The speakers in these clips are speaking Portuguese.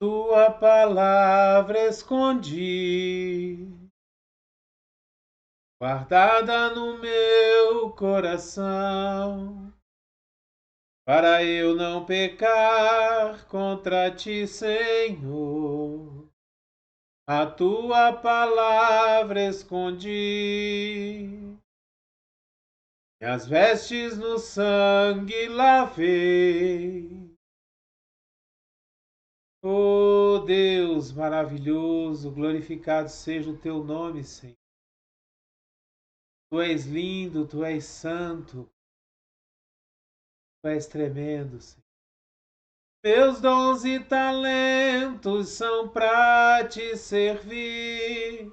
Tua palavra escondi, guardada no meu coração, para eu não pecar contra ti, Senhor. A tua palavra escondi, e as vestes no sangue lavei. Oh Deus maravilhoso, glorificado seja o teu nome, Senhor. Tu és lindo, tu és santo, tu és tremendo, Senhor. Meus dons e talentos são para te servir.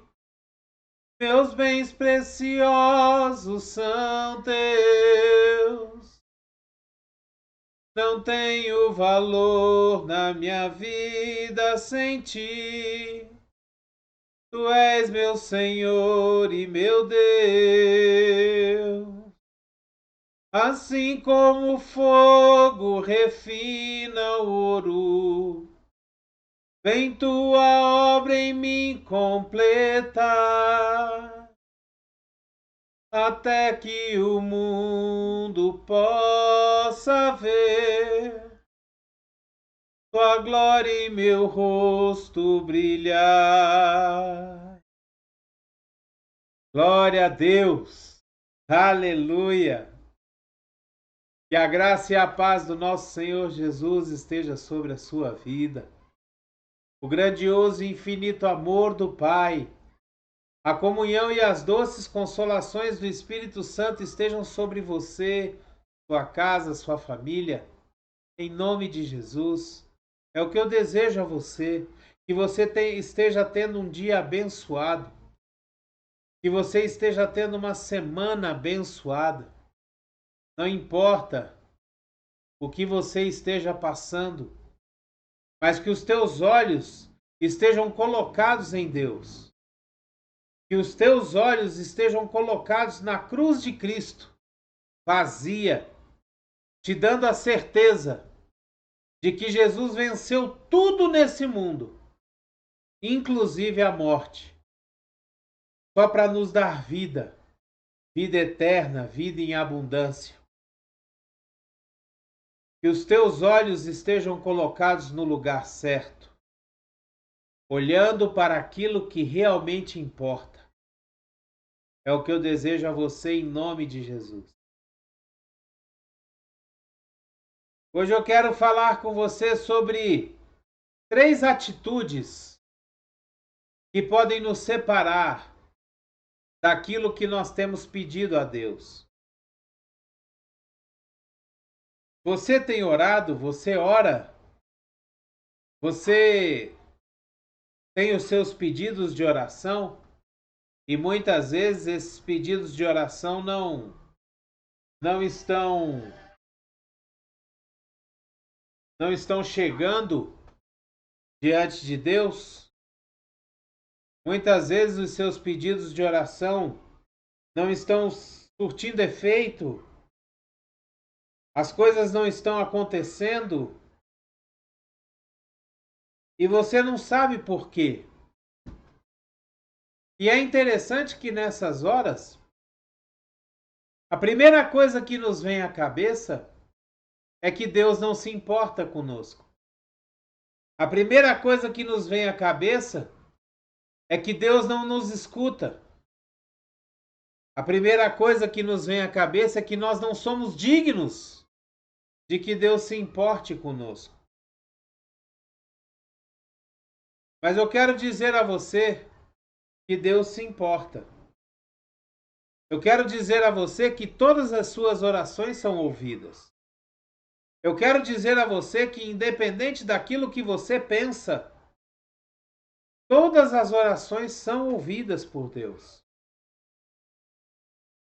Meus bens preciosos são teus. Não tenho valor na minha vida sem ti. Tu és meu Senhor e meu Deus. Assim como o fogo refina o ouro, vem tua obra em mim completar, até que o mundo possa ver tua glória em meu rosto brilhar. Glória a Deus! Aleluia! Que a graça e a paz do nosso Senhor Jesus esteja sobre a sua vida. O grandioso e infinito amor do Pai, a comunhão e as doces consolações do Espírito Santo estejam sobre você, sua casa, sua família, em nome de Jesus. É o que eu desejo a você, que você esteja tendo um dia abençoado, que você esteja tendo uma semana abençoada. Não importa o que você esteja passando, mas que os teus olhos estejam colocados em Deus. Que os teus olhos estejam colocados na cruz de Cristo, vazia, te dando a certeza de que Jesus venceu tudo nesse mundo, inclusive a morte, só para nos dar vida, vida eterna, vida em abundância. Que os teus olhos estejam colocados no lugar certo, olhando para aquilo que realmente importa. É o que eu desejo a você em nome de Jesus. Hoje eu quero falar com você sobre 3 atitudes que podem nos separar daquilo que nós temos pedido a Deus. Você tem orado? Você ora? Você tem os seus pedidos de oração? E muitas vezes esses pedidos de oração não estão chegando diante de Deus. Muitas vezes os seus pedidos de oração não estão surtindo efeito. As coisas não estão acontecendo e você não sabe por quê. E é interessante que nessas horas, a primeira coisa que nos vem à cabeça é que Deus não se importa conosco. A primeira coisa que nos vem à cabeça é que Deus não nos escuta. A primeira coisa que nos vem à cabeça é que nós não somos dignos de que Deus se importe conosco. Mas eu quero dizer a você que Deus se importa. Eu quero dizer a você que todas as suas orações são ouvidas. Eu quero dizer a você que, independente daquilo que você pensa, todas as orações são ouvidas por Deus.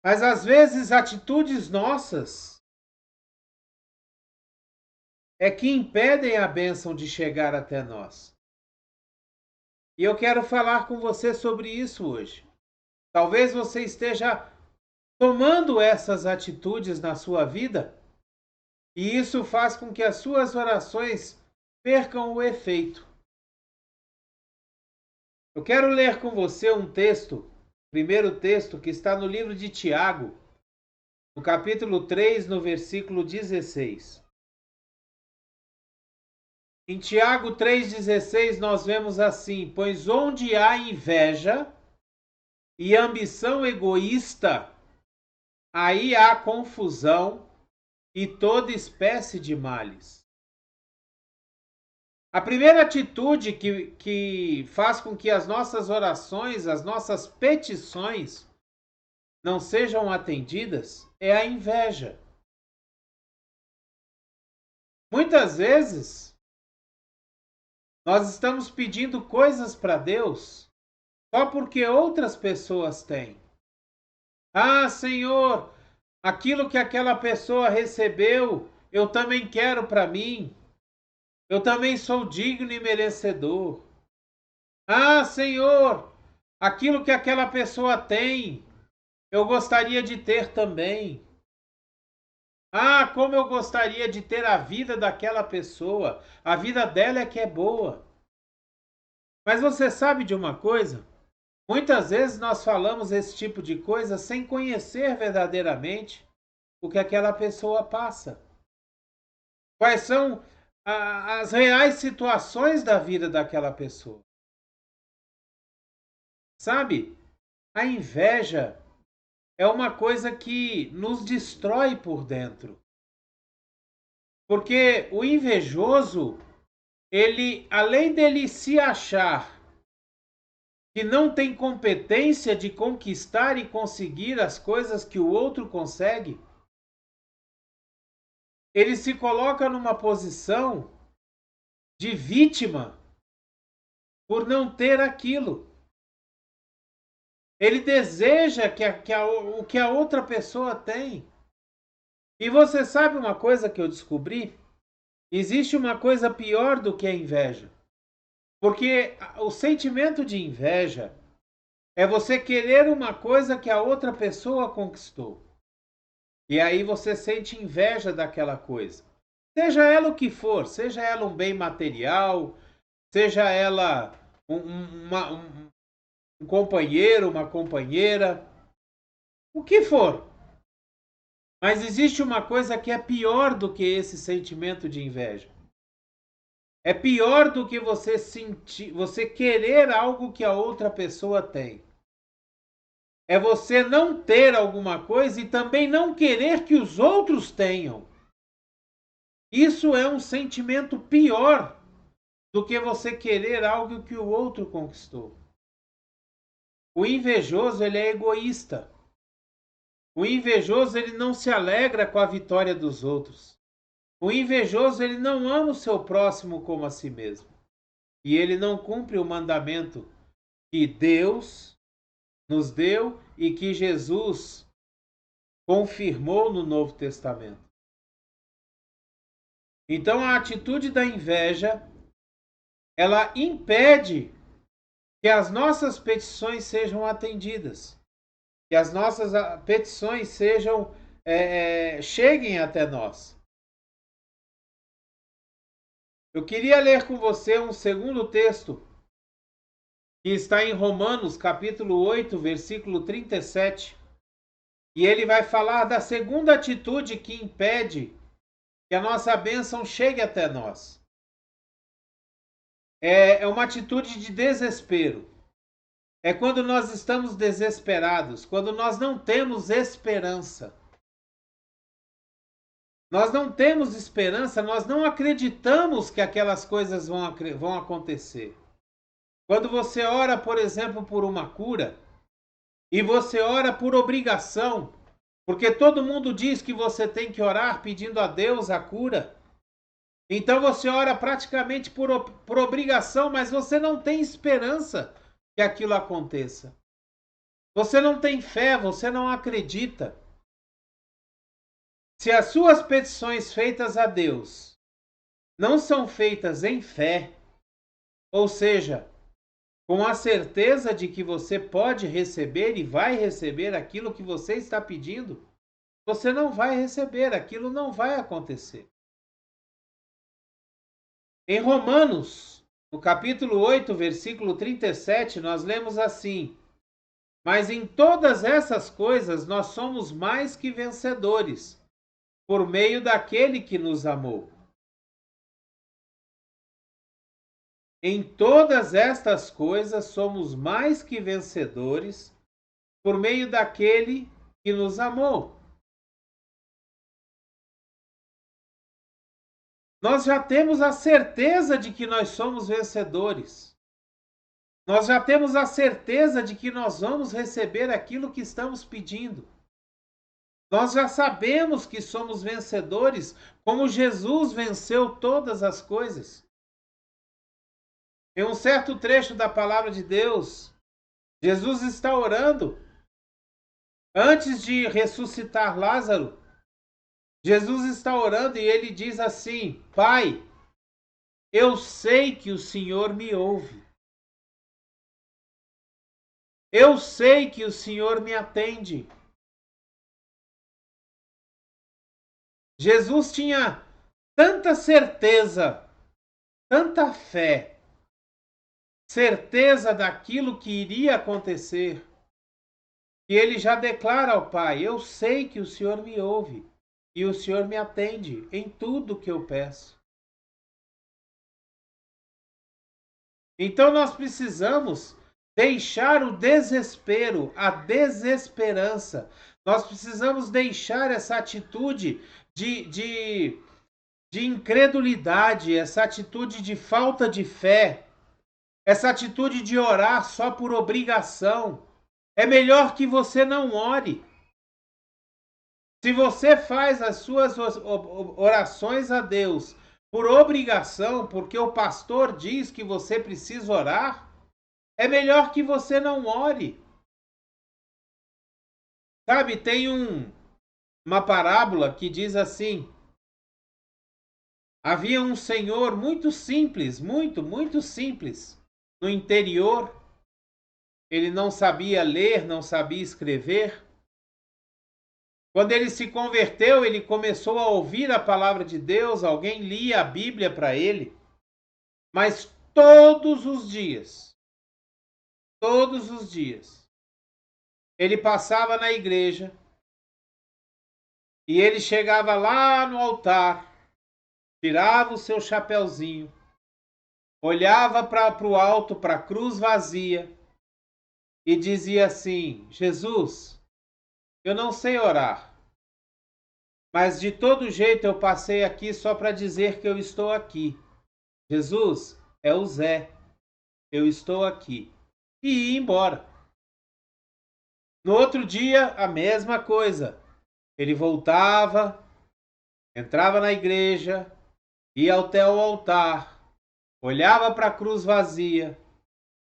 Mas às vezes atitudes nossas é que impedem a bênção de chegar até nós. E eu quero falar com você sobre isso hoje. Talvez você esteja tomando essas atitudes na sua vida e isso faz com que as suas orações percam o efeito. Eu quero ler com você um texto, primeiro texto que está no livro de Tiago, no capítulo 3, no versículo 16. Em Tiago 3,16 nós vemos assim: pois onde há inveja e ambição egoísta, aí há confusão e toda espécie de males. A primeira atitude que faz com que as nossas orações, as nossas petições não sejam atendidas é a inveja. Muitas vezes nós estamos pedindo coisas para Deus só porque outras pessoas têm. Ah, Senhor, aquilo que aquela pessoa recebeu, eu também quero para mim. Eu também sou digno e merecedor. Ah, Senhor, aquilo que aquela pessoa tem, eu gostaria de ter também. Ah, como eu gostaria de ter a vida daquela pessoa. A vida dela é que é boa. Mas você sabe de uma coisa? Muitas vezes nós falamos esse tipo de coisa sem conhecer verdadeiramente o que aquela pessoa passa. Quais são as reais situações da vida daquela pessoa. Sabe? A inveja é uma coisa que nos destrói por dentro. Porque o invejoso, ele, além dele se achar que não tem competência de conquistar e conseguir as coisas que o outro consegue, ele se coloca numa posição de vítima por não ter aquilo. Ele deseja o que a outra pessoa tem. E você sabe uma coisa que eu descobri? Existe uma coisa pior do que a inveja. Porque o sentimento de inveja é você querer uma coisa que a outra pessoa conquistou. E aí você sente inveja daquela coisa. Seja ela o que for, seja ela um bem material, seja ela um companheiro, uma companheira, o que for. Mas existe uma coisa que é pior do que esse sentimento de inveja. É pior do que você sentir, você querer algo que a outra pessoa tem. É você não ter alguma coisa e também não querer que os outros tenham. Isso é um sentimento pior do que você querer algo que o outro conquistou. O invejoso, ele é egoísta. O invejoso, ele não se alegra com a vitória dos outros. O invejoso, ele não ama o seu próximo como a si mesmo. E ele não cumpre o mandamento que Deus nos deu e que Jesus confirmou no Novo Testamento. Então a atitude da inveja, ela impede que as nossas petições sejam atendidas, que as nossas petições cheguem até nós. Eu queria ler com você um segundo texto que está em Romanos, capítulo 8, versículo 37. E ele vai falar da segunda atitude que impede que a nossa bênção chegue até nós. É uma atitude de desespero. É quando nós estamos desesperados, quando nós não temos esperança. Nós não temos esperança, nós não acreditamos que aquelas coisas vão acontecer. Quando você ora, por exemplo, por uma cura, e você ora por obrigação, porque todo mundo diz que você tem que orar pedindo a Deus a cura. Então você ora praticamente por obrigação, mas você não tem esperança que aquilo aconteça. Você não tem fé, você não acredita. Se as suas petições feitas a Deus não são feitas em fé, ou seja, com a certeza de que você pode receber e vai receber aquilo que você está pedindo, você não vai receber, aquilo não vai acontecer. Em Romanos, No capítulo 8, versículo 37, nós lemos assim: Mas em todas essas coisas nós somos mais que vencedores, por meio daquele que nos amou. Em todas estas coisas somos mais que vencedores, por meio daquele que nos amou. Nós já temos a certeza de que nós somos vencedores. Nós já temos a certeza de que nós vamos receber aquilo que estamos pedindo. Nós já sabemos que somos vencedores, como Jesus venceu todas as coisas. Em um certo trecho da palavra de Deus, Jesus está orando. Antes de ressuscitar Lázaro, Jesus está orando e ele diz assim: Pai, eu sei que o Senhor me ouve. Eu sei que o Senhor me atende. Jesus tinha tanta certeza, tanta fé, certeza daquilo que iria acontecer, que ele já declara ao Pai: Eu sei que o Senhor me ouve e o Senhor me atende em tudo que eu peço. Então nós precisamos deixar o desespero, a desesperança. Nós precisamos deixar essa atitude de incredulidade, essa atitude de falta de fé, essa atitude de orar só por obrigação. É melhor que você não ore. Se você faz as suas orações a Deus por obrigação, porque o pastor diz que você precisa orar, é melhor que você não ore. Sabe, tem uma parábola que diz assim: havia um senhor muito simples, muito simples, no interior. Ele não sabia ler, não sabia escrever. Quando ele se converteu, ele começou a ouvir a palavra de Deus, alguém lia a Bíblia para ele, mas todos os dias, ele passava na igreja e ele chegava lá no altar, tirava o seu chapeuzinho, olhava para o alto, para a cruz vazia e dizia assim: Jesus, eu não sei orar, mas de todo jeito eu passei aqui só para dizer que eu estou aqui. Jesus, é o Zé, eu estou aqui. E ia embora. No outro dia, a mesma coisa. Ele voltava, entrava na igreja, ia até o altar, olhava para a cruz vazia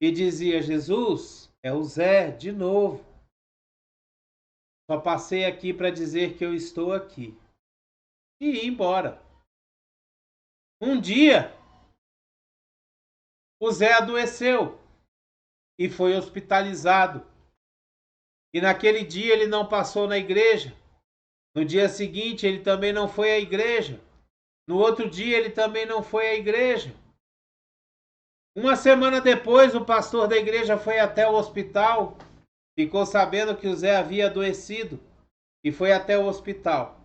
e dizia: Jesus, é o Zé de novo. Só passei aqui para dizer que eu estou aqui. E ia embora. Um dia, o Zé adoeceu e foi hospitalizado. E naquele dia ele não passou na igreja. No dia seguinte ele também não foi à igreja. No outro dia ele também não foi à igreja. Uma semana depois o pastor da igreja foi até o hospital, ficou sabendo que o Zé havia adoecido e foi até o hospital.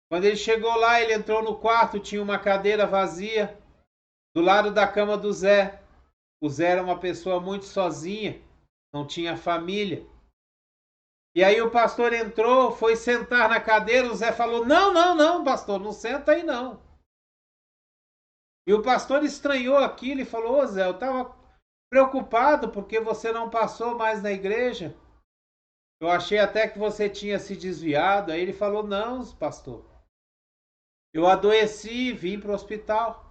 Quando ele chegou lá, ele entrou no quarto, tinha uma cadeira vazia do lado da cama do Zé. O Zé era uma pessoa muito sozinha, não tinha família. E aí o pastor entrou, foi sentar na cadeira, o Zé falou: Não, não, não, pastor, não senta aí não. E o pastor estranhou aquilo e falou: Ô Zé, eu estava preocupado porque você não passou mais na igreja. Eu achei até que você tinha se desviado. Aí ele falou: Não, pastor, eu adoeci e vim para o hospital.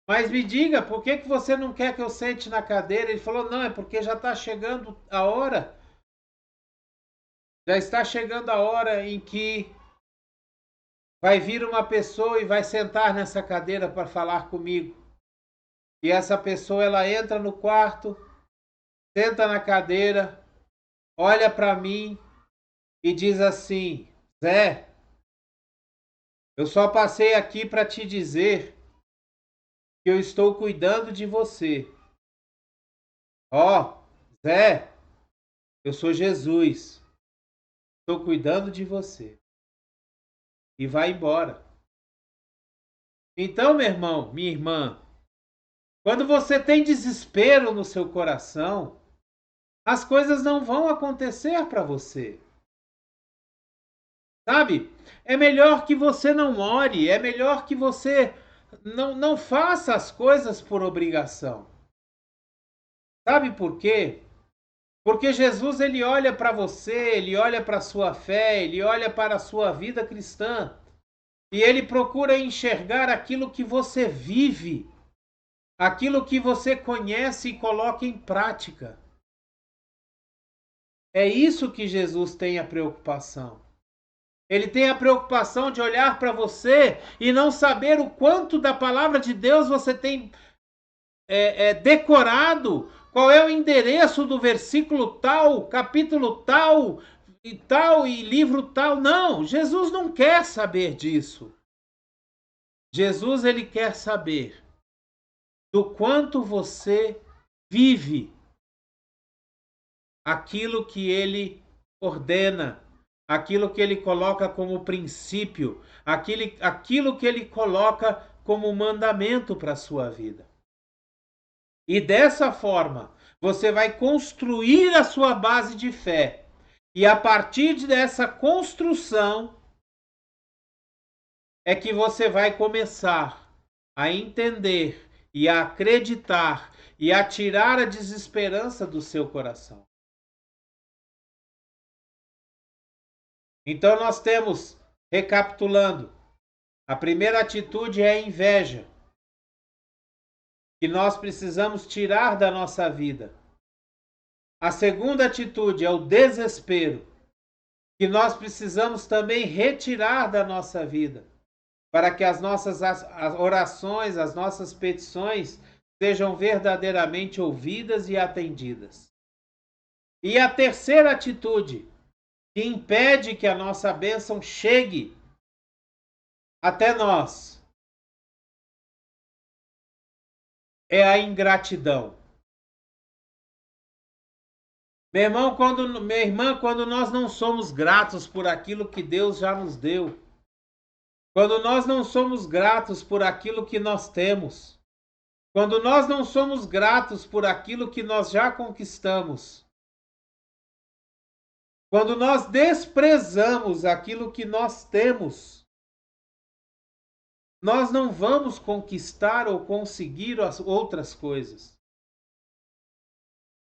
Mas me diga, por que você não quer que eu sente na cadeira? Ele falou: Não, é porque já está chegando a hora. Já está chegando a hora em que vai vir uma pessoa e vai sentar nessa cadeira para falar comigo. E essa pessoa, ela entra no quarto, senta na cadeira, olha para mim e diz assim: Zé, eu só passei aqui para te dizer que eu estou cuidando de você. Ó, Zé, eu sou Jesus. Estou cuidando de você. E vai embora. Então, meu irmão, minha irmã, quando você tem desespero no seu coração, as coisas não vão acontecer para você. Sabe? É melhor que você não ore, é melhor que você não faça as coisas por obrigação. Sabe por quê? Porque Jesus ele olha para você, ele olha para a sua fé, ele olha para a sua vida cristã e ele procura enxergar aquilo que você vive, aquilo que você conhece e coloca em prática. É isso que Jesus tem a preocupação. Ele tem a preocupação de olhar para você e não saber o quanto da palavra de Deus você tem decorado, qual é o endereço do versículo tal, capítulo tal e livro tal. Não, Jesus não quer saber disso. Jesus ele quer saber do quanto você vive aquilo que ele ordena, aquilo que ele coloca como princípio, aquilo que ele coloca como mandamento para a sua vida. E dessa forma, você vai construir a sua base de fé. E a partir dessa construção é que você vai começar a entender e a acreditar e a tirar a desesperança do seu coração. Então nós temos, recapitulando, a primeira atitude é a inveja, que nós precisamos tirar da nossa vida. A segunda atitude é o desespero, que nós precisamos também retirar da nossa vida, para que as nossas orações, as nossas petições sejam verdadeiramente ouvidas e atendidas. E a terceira atitude, que impede que a nossa bênção chegue até nós, é a ingratidão. Meu irmão, minha irmã, quando nós não somos gratos por aquilo que Deus já nos deu, quando nós não somos gratos por aquilo que nós temos, quando nós não somos gratos por aquilo que nós já conquistamos, quando nós desprezamos aquilo que nós temos, nós não vamos conquistar ou conseguir as outras coisas.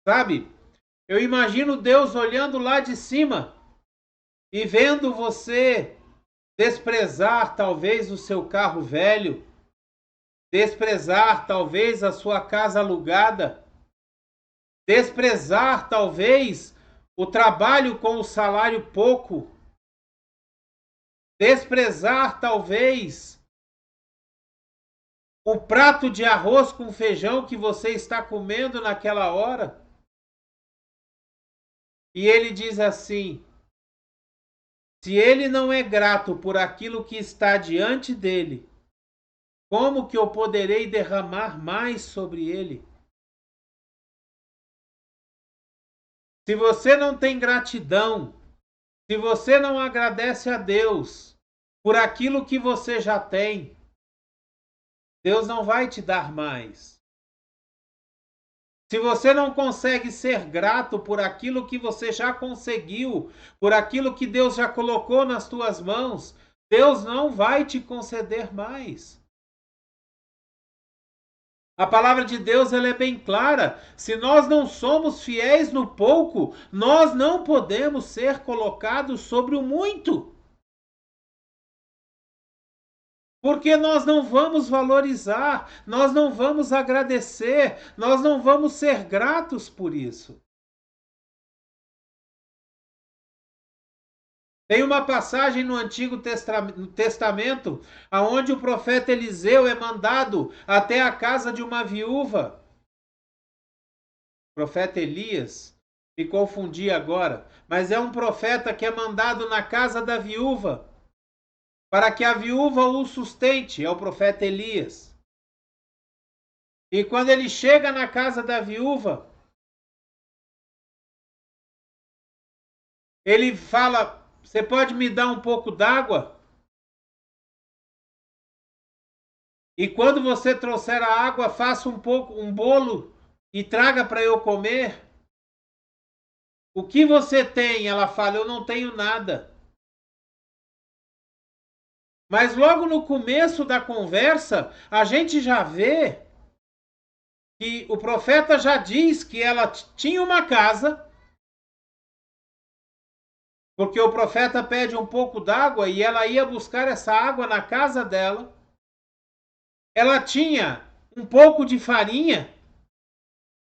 Sabe? Eu imagino Deus olhando lá de cima e vendo você desprezar talvez o seu carro velho, desprezar talvez a sua casa alugada, desprezar talvez o trabalho com o salário pouco, desprezar talvez o prato de arroz com feijão que você está comendo naquela hora. E ele diz assim: se ele não é grato por aquilo que está diante dele, como que eu poderei derramar mais sobre ele? Se você não tem gratidão, se você não agradece a Deus por aquilo que você já tem, Deus não vai te dar mais. Se você não consegue ser grato por aquilo que você já conseguiu, por aquilo que Deus já colocou nas tuas mãos, Deus não vai te conceder mais. A palavra de Deus ela é bem clara. Se nós não somos fiéis no pouco, nós não podemos ser colocados sobre o muito. Porque nós não vamos valorizar, nós não vamos agradecer, nós não vamos ser gratos por isso. Tem uma passagem no Antigo Testamento onde o profeta Eliseu é mandado até a casa de uma viúva. O profeta Elias, me confundi agora, mas é um profeta que é mandado na casa da viúva para que a viúva o sustente, é o profeta Elias. E quando ele chega na casa da viúva, ele fala: você pode me dar um pouco d'água? E quando você trouxer a água, faça um bolo e traga para eu comer. O que você tem? Ela fala: eu não tenho nada. Mas logo no começo da conversa, a gente já vê que o profeta já diz que ela tinha uma casa, porque o profeta pede um pouco d'água e ela ia buscar essa água na casa dela. Ela tinha um pouco de farinha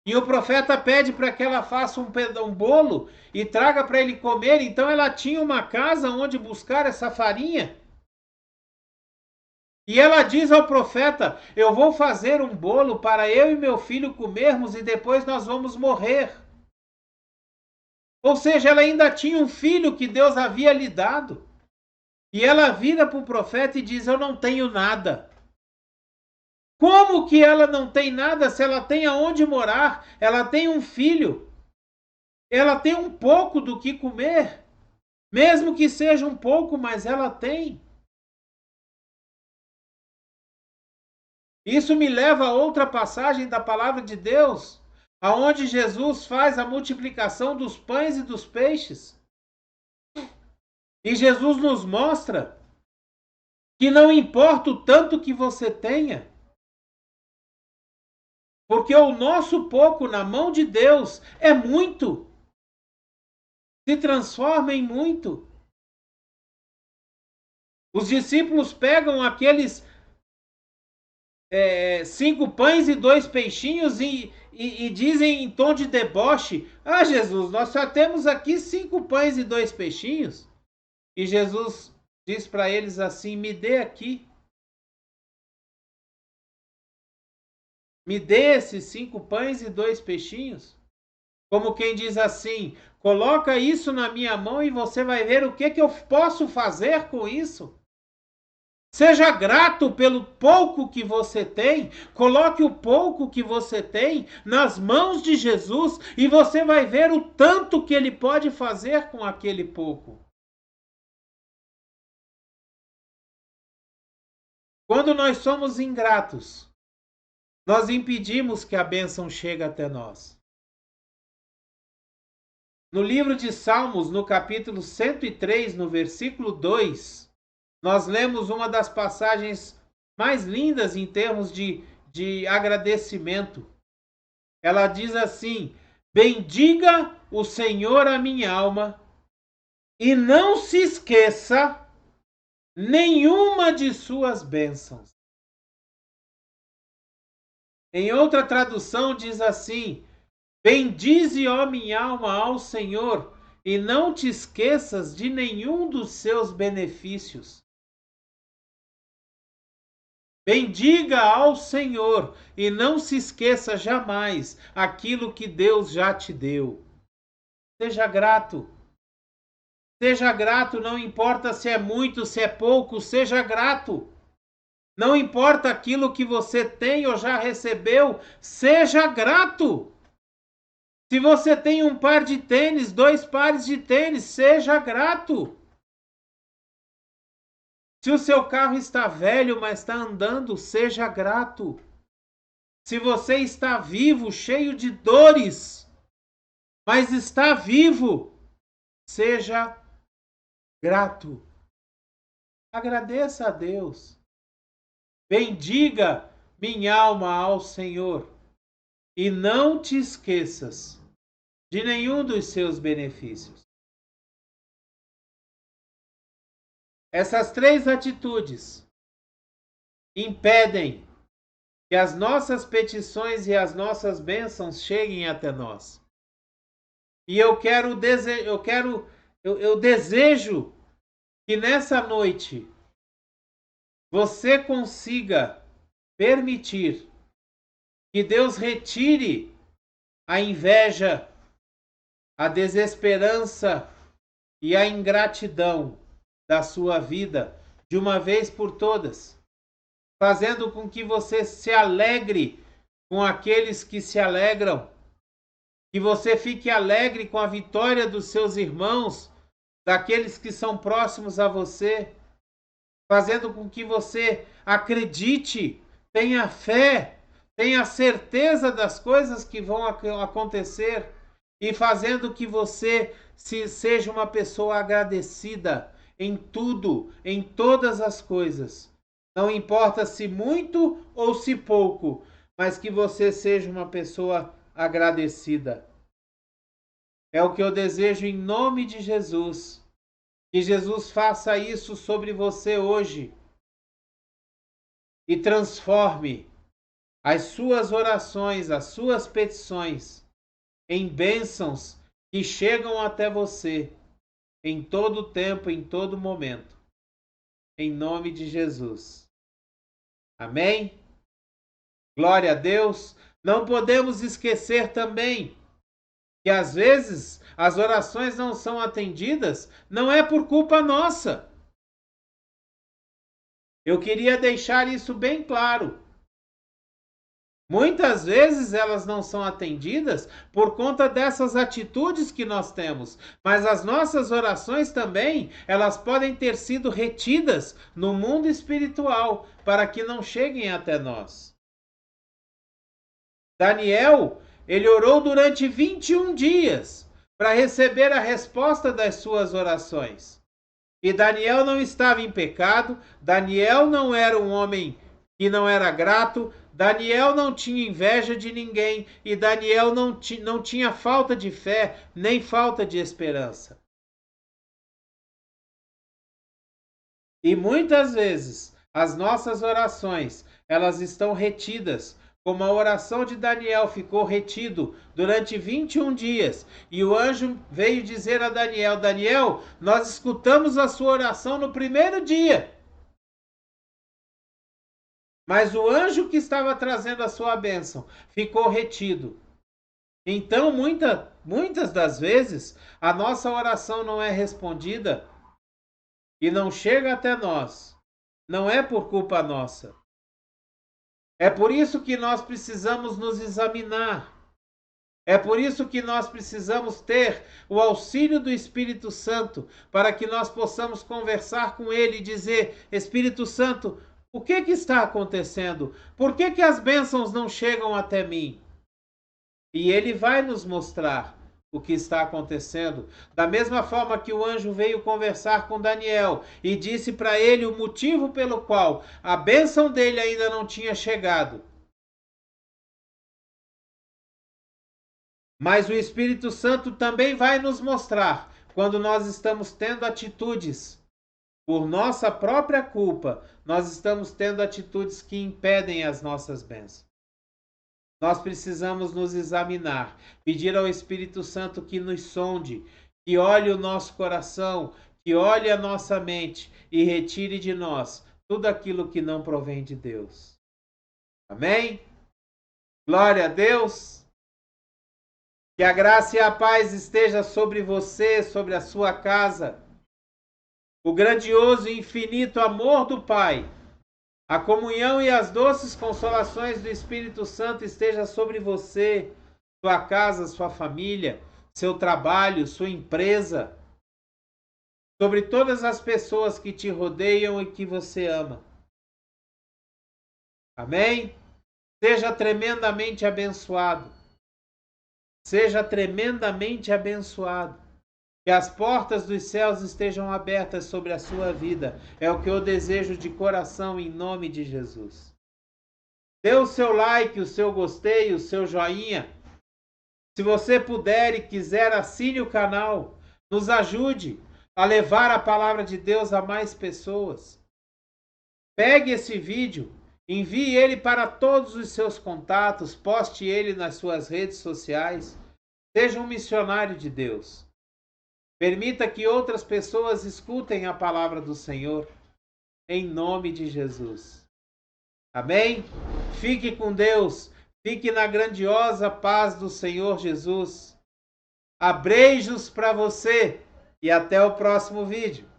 e o profeta pede para que ela faça um bolo e traga para ele comer. Então ela tinha uma casa onde buscar essa farinha. E ela diz ao profeta: eu vou fazer um bolo para eu e meu filho comermos e depois nós vamos morrer. Ou seja, ela ainda tinha um filho que Deus havia lhe dado. E ela vira para o profeta e diz: eu não tenho nada. Como que ela não tem nada se ela tem aonde morar? Ela tem um filho. Ela tem um pouco do que comer. Mesmo que seja um pouco, mas ela tem. Isso me leva a outra passagem da palavra de Deus, aonde Jesus faz a multiplicação dos pães e dos peixes. E Jesus nos mostra que não importa o tanto que você tenha, porque o nosso pouco na mão de Deus é muito, se transforma em muito. Os discípulos pegam aqueles 5 pães e 2 peixinhos e dizem em tom de deboche: ah, Jesus, nós só temos aqui 5 pães e 2 peixinhos. E Jesus diz para eles assim: me dê aqui. Me dê esses 5 pães e 2 peixinhos. Como quem diz assim: coloca isso na minha mão e você vai ver o que eu posso fazer com isso. Seja grato pelo pouco que você tem. Coloque o pouco que você tem nas mãos de Jesus e você vai ver o tanto que ele pode fazer com aquele pouco. Quando nós somos ingratos, nós impedimos que a bênção chegue até nós. No livro de Salmos, no capítulo 103, no versículo 2, nós lemos uma das passagens mais lindas em termos de agradecimento. Ela diz assim: bendiga o Senhor a minha alma e não se esqueça nenhuma de suas bênçãos. Em outra tradução diz assim: bendize, ó minha alma, ao Senhor e não te esqueças de nenhum dos seus benefícios. Bendiga ao Senhor e não se esqueça jamais aquilo que Deus já te deu. Seja grato. Seja grato, não importa se é muito, se é pouco, seja grato. Não importa aquilo que você tem ou já recebeu, seja grato. Se você tem um par de tênis, 2 pares de tênis, seja grato. Se o seu carro está velho, mas está andando, seja grato. Se você está vivo, cheio de dores, mas está vivo, seja grato. Agradeça a Deus. Bendiga minha alma ao Senhor e não te esqueças de nenhum dos seus benefícios. Essas 3 atitudes impedem que as nossas petições e as nossas bênçãos cheguem até nós. E eu desejo que nessa noite você consiga permitir que Deus retire a inveja, a desesperança e a ingratidão da sua vida de uma vez por todas, fazendo com que você se alegre com aqueles que se alegram, que você fique alegre com a vitória dos seus irmãos, daqueles que são próximos a você, fazendo com que você acredite, tenha fé, tenha certeza das coisas que vão acontecer e fazendo que você seja uma pessoa agradecida em tudo, em todas as coisas. Não importa se muito ou se pouco, mas que você seja uma pessoa agradecida. É o que eu desejo em nome de Jesus. Que Jesus faça isso sobre você hoje e transforme as suas orações, as suas petições em bênçãos que chegam até você em todo tempo, em todo momento. Em nome de Jesus. Amém? Glória a Deus. Não podemos esquecer também que às vezes as orações não são atendidas, não é por culpa nossa. Eu queria deixar isso bem claro. Muitas vezes elas não são atendidas por conta dessas atitudes que nós temos, mas as nossas orações também, elas podem ter sido retidas no mundo espiritual para que não cheguem até nós. Daniel, ele orou durante 21 dias para receber a resposta das suas orações. E Daniel não estava em pecado, Daniel não era um homem que não era grato, Daniel não tinha inveja de ninguém e Daniel não tinha falta de fé nem falta de esperança. E muitas vezes as nossas orações, elas estão retidas, como a oração de Daniel ficou retido durante 21 dias. E o anjo veio dizer a Daniel: Daniel, nós escutamos a sua oração no primeiro dia. Mas o anjo que estava trazendo a sua bênção ficou retido. Então, muitas das vezes, a nossa oração não é respondida e não chega até nós. Não é por culpa nossa. É por isso que nós precisamos nos examinar. É por isso que nós precisamos ter o auxílio do Espírito Santo, para que nós possamos conversar com Ele e dizer: Espírito Santo, o que está acontecendo? Por que as bênçãos não chegam até mim? E Ele vai nos mostrar o que está acontecendo. Da mesma forma que o anjo veio conversar com Daniel e disse para ele o motivo pelo qual a bênção dele ainda não tinha chegado. Mas o Espírito Santo também vai nos mostrar quando nós estamos tendo atitudes por nossa própria culpa, nós estamos tendo atitudes que impedem as nossas bênçãos. Nós precisamos nos examinar, pedir ao Espírito Santo que nos sonde, que olhe o nosso coração, que olhe a nossa mente e retire de nós tudo aquilo que não provém de Deus. Amém? Glória a Deus! Que a graça e a paz esteja sobre você, sobre a sua casa. O grandioso e infinito amor do Pai, a comunhão e as doces consolações do Espírito Santo esteja sobre você, sua casa, sua família, seu trabalho, sua empresa, sobre todas as pessoas que te rodeiam e que você ama. Amém? Seja tremendamente abençoado. Seja tremendamente abençoado. Que as portas dos céus estejam abertas sobre a sua vida. É o que eu desejo de coração em nome de Jesus. Dê o seu like, o seu gostei, o seu joinha. Se você puder e quiser, assine o canal. Nos ajude a levar a palavra de Deus a mais pessoas. Pegue esse vídeo, envie ele para todos os seus contatos, poste ele nas suas redes sociais. Seja um missionário de Deus. Permita que outras pessoas escutem a palavra do Senhor, em nome de Jesus. Amém? Fique com Deus, fique na grandiosa paz do Senhor Jesus. Abreijos para você e até o próximo vídeo.